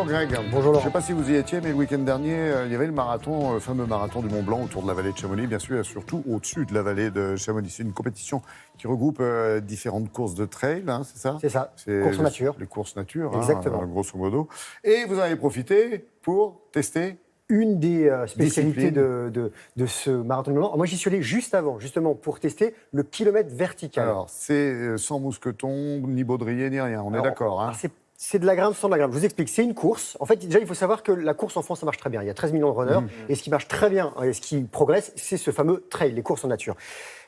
Bonjour Greg. Bonjour Laurent. Je ne sais pas si vous y étiez, mais le week-end dernier, il y avait le marathon, le fameux marathon du Mont Blanc autour de la vallée de Chamonix, bien sûr, et surtout au-dessus de la vallée de Chamonix. C'est une compétition qui regroupe différentes courses de trail, hein, c'est ça? C'est ça, courses nature. Les courses nature, exactement. Grosso modo. Et vous en avez profité pour tester une des spécialités de ce marathon du Mont Blanc. Moi, j'y suis allé juste avant, justement, pour tester le kilomètre vertical. Alors, c'est sans mousqueton, ni baudrier, ni rien, on est d'accord. Hein. C'est de la grimpe sans de la grimpe. Je vous explique, c'est une course. En fait, déjà, il faut savoir que la course en France, ça marche très bien. Il y a 13 millions de runners. Et ce qui marche très bien, et ce qui progresse, c'est ce fameux trail, les courses en nature.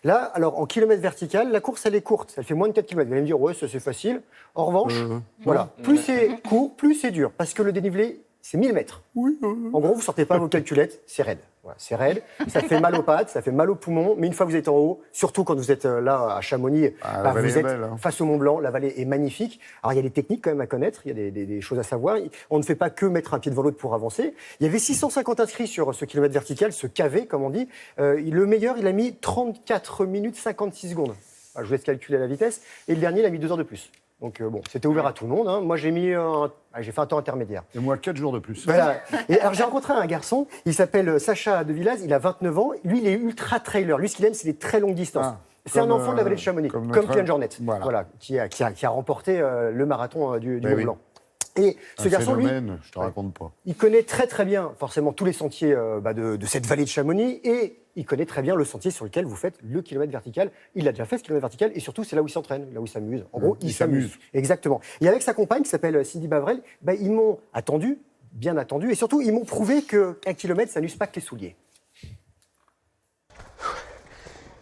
Là, alors, en kilomètre vertical, la course, elle est courte. Elle fait moins de 4 km. Vous allez me dire, ouais, ça, c'est facile. En revanche, voilà, plus c'est court, plus c'est dur. Parce que le dénivelé, c'est 1000 mètres. Oui. En gros, vous sortez pas vos calculettes, c'est raide. Voilà, c'est raide, ça fait mal aux pattes, ça fait mal aux poumons, mais une fois que vous êtes en haut, surtout quand vous êtes là à Chamonix, vous êtes belle, hein. face au Mont Blanc, la vallée est magnifique. Alors il y a des techniques quand même à connaître, il y a des choses à savoir. On ne fait pas que mettre un pied devant l'autre pour avancer. Il y avait 650 inscrits sur ce kilomètre vertical, ce KV comme on dit. Le meilleur, il a mis 34 minutes 56 secondes. Alors, je vous laisse calculer la vitesse. Et le dernier, il a mis 2 heures de plus. Donc bon, c'était ouvert à tout le monde. Hein. Moi, j'ai fait un temps intermédiaire. Et moi, 4 jours de plus. Voilà. Et alors, j'ai rencontré un garçon, il s'appelle Sacha de Villaz, il a 29 ans. Lui, il est ultra-trailer. Lui, ce qu'il aime, c'est les très longues distances. C'est un enfant de la vallée de Chamonix, comme Kylian Jornet, voilà, qui a remporté le marathon du Mont Blanc. Et ce garçon, lui, je te raconte pas. Il connaît très très bien forcément tous les sentiers de cette vallée de Chamonix et il connaît très bien le sentier sur lequel vous faites le kilomètre vertical. Il a déjà fait ce kilomètre vertical et surtout c'est là où il s'entraîne, là où il s'amuse. En gros, il s'amuse. Exactement. Et avec sa compagne qui s'appelle Cindy Bavrel, ils m'ont attendu, bien attendu, et surtout ils m'ont prouvé qu'un kilomètre ça n'use pas que les souliers.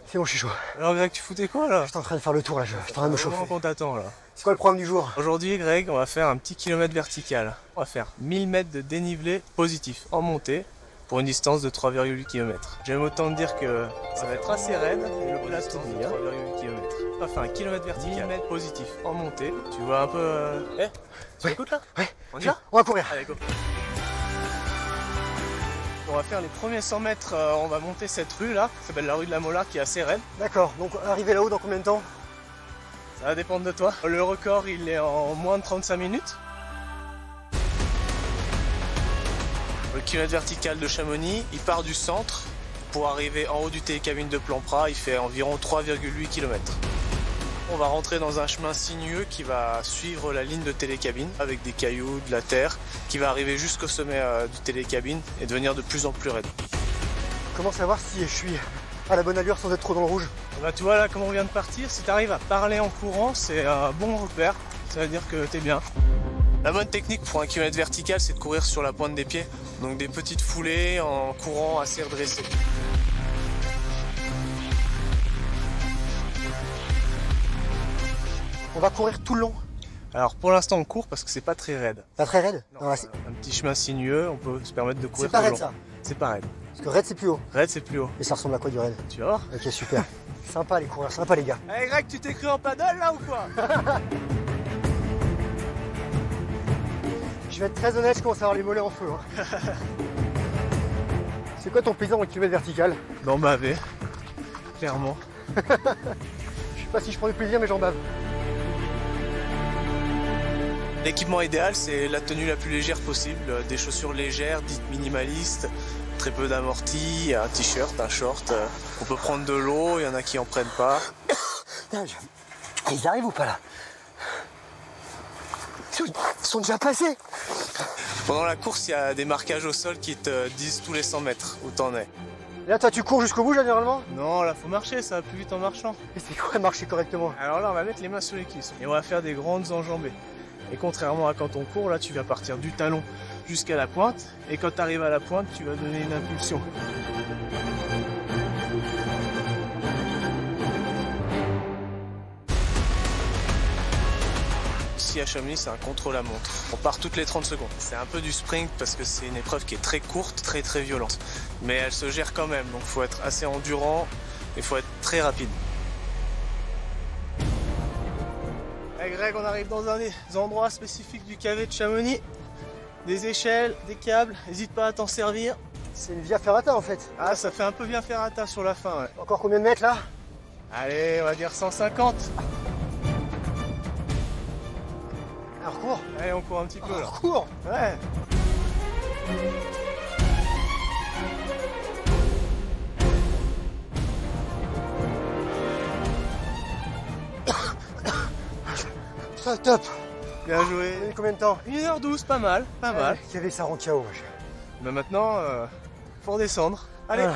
C'est bon, je suis chaud. Alors Greg, tu foutais quoi là? Je suis en train de faire le tour là, je suis en train de me chauffer. On t'attend là. C'est quoi le programme du jour? Aujourd'hui Greg, on va faire un petit kilomètre vertical. On va faire 1000 mètres de dénivelé positif en montée pour une distance de 3,8 km. J'aime autant te dire que ça va être assez raide et le plateau de 3,8 km. On va faire un kilomètre vertical, 1000 mètres positif en montée. Tu vois un peu... Tu m'écoutes là? Ouais. On y va? On va courir. Allez, go. On va faire les premiers 100 mètres, on va monter cette rue là, qui s'appelle la rue de la Mola, qui est assez raide. D'accord, donc arriver là-haut dans combien de temps? Ça va dépendre de toi. Le record il est en moins de 35 minutes. Le kilomètre vertical de Chamonix, il part du centre pour arriver en haut du télécabine de Plan-Pras, il fait environ 3,8 km. On va rentrer dans un chemin sinueux qui va suivre la ligne de télécabine avec des cailloux, de la terre, qui va arriver jusqu'au sommet du télécabine et devenir de plus en plus raide. Comment savoir si je suis à la bonne allure sans être trop dans le rouge? Bah, tu vois là comment on vient de partir, si tu arrives à parler en courant, c'est un bon repère, ça veut dire que t'es bien. La bonne technique pour un kilomètre vertical, c'est de courir sur la pointe des pieds, donc des petites foulées en courant assez redressé. On va courir tout le long? Alors pour l'instant on court parce que c'est pas très raide. Pas très raide? Non, un petit chemin sinueux, on peut se permettre de courir tout le long. C'est pas raide ça? C'est pas raide. Parce que raide c'est plus haut. Raide c'est plus haut. Et ça ressemble à quoi du raide? Tu vas voir? Ok, super. Sympa les coureurs, sympa les gars. Allez Greg, tu t'es cru en paddle là ou quoi? Je vais être très honnête, je commence à avoir les mollets en feu. Hein. C'est quoi ton plaisir dans le kilomètre vertical? D'en baver, clairement. Je sais pas si je prends du plaisir mais j'en bave. L'équipement idéal, c'est la tenue la plus légère possible, des chaussures légères, dites minimalistes, très peu d'amortis, un t-shirt, un short. On peut prendre de l'eau, il y en a qui en prennent pas. Ils arrivent ou pas là? Ils sont déjà passés. Pendant la course, il y a des marquages au sol qui te disent tous les 100 mètres où t'en es. Là, toi, tu cours jusqu'au bout généralement? Non, là, faut marcher, ça va plus vite en marchant. Et c'est quoi marcher correctement? Alors là, on va mettre les mains sur les cuisses et on va faire des grandes enjambées. Et contrairement à quand on court, là, tu vas partir du talon jusqu'à la pointe. Et quand tu arrives à la pointe, tu vas donner une impulsion. Ici à Chamonix, c'est un contre-la-montre. On part toutes les 30 secondes. C'est un peu du sprint parce que c'est une épreuve qui est très courte, très très violente. Mais elle se gère quand même, donc il faut être assez endurant et il faut être très rapide. Hey Greg, on arrive dans un des endroits spécifiques du KV de Chamonix. Des échelles, des câbles, n'hésite pas à t'en servir. C'est une via ferrata en fait. Ah, ça fait un peu bien ferrata sur la fin, ouais. Encore combien de mètres là? Allez, on va dire 150. On recourt. Allez, on court un petit peu On là. recourt. Ouais. Ça, top. Bien joué. Vous avez combien de temps? 1h12, pas mal, pas mal. Qui avait ça en KO, wesh. Mais maintenant, faut redescendre. Allez.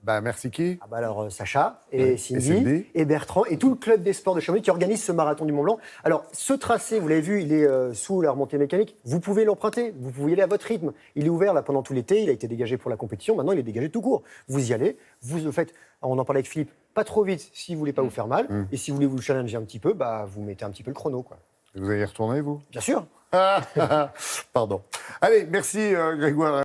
Ben, merci qui? Ah bah alors Sacha et Ouais. Cindy Cindy. et Bertrand et tout le club des sports de Chamonix qui organise ce marathon du Mont Blanc. Alors ce tracé, vous l'avez vu, il est sous la remontée mécanique. Vous pouvez l'emprunter, vous pouvez y aller à votre rythme. Il est ouvert là pendant tout l'été, il a été dégagé pour la compétition, maintenant il est dégagé tout court. Vous y allez, vous le faites, on en parlait avec Philippe, pas trop vite si vous voulez pas vous faire mal. Et si vous voulez vous challenger un petit peu, bah, vous mettez un petit peu le chrono, quoi. Vous allez y retourner, vous? Bien sûr. Pardon. Allez, merci Grégoire.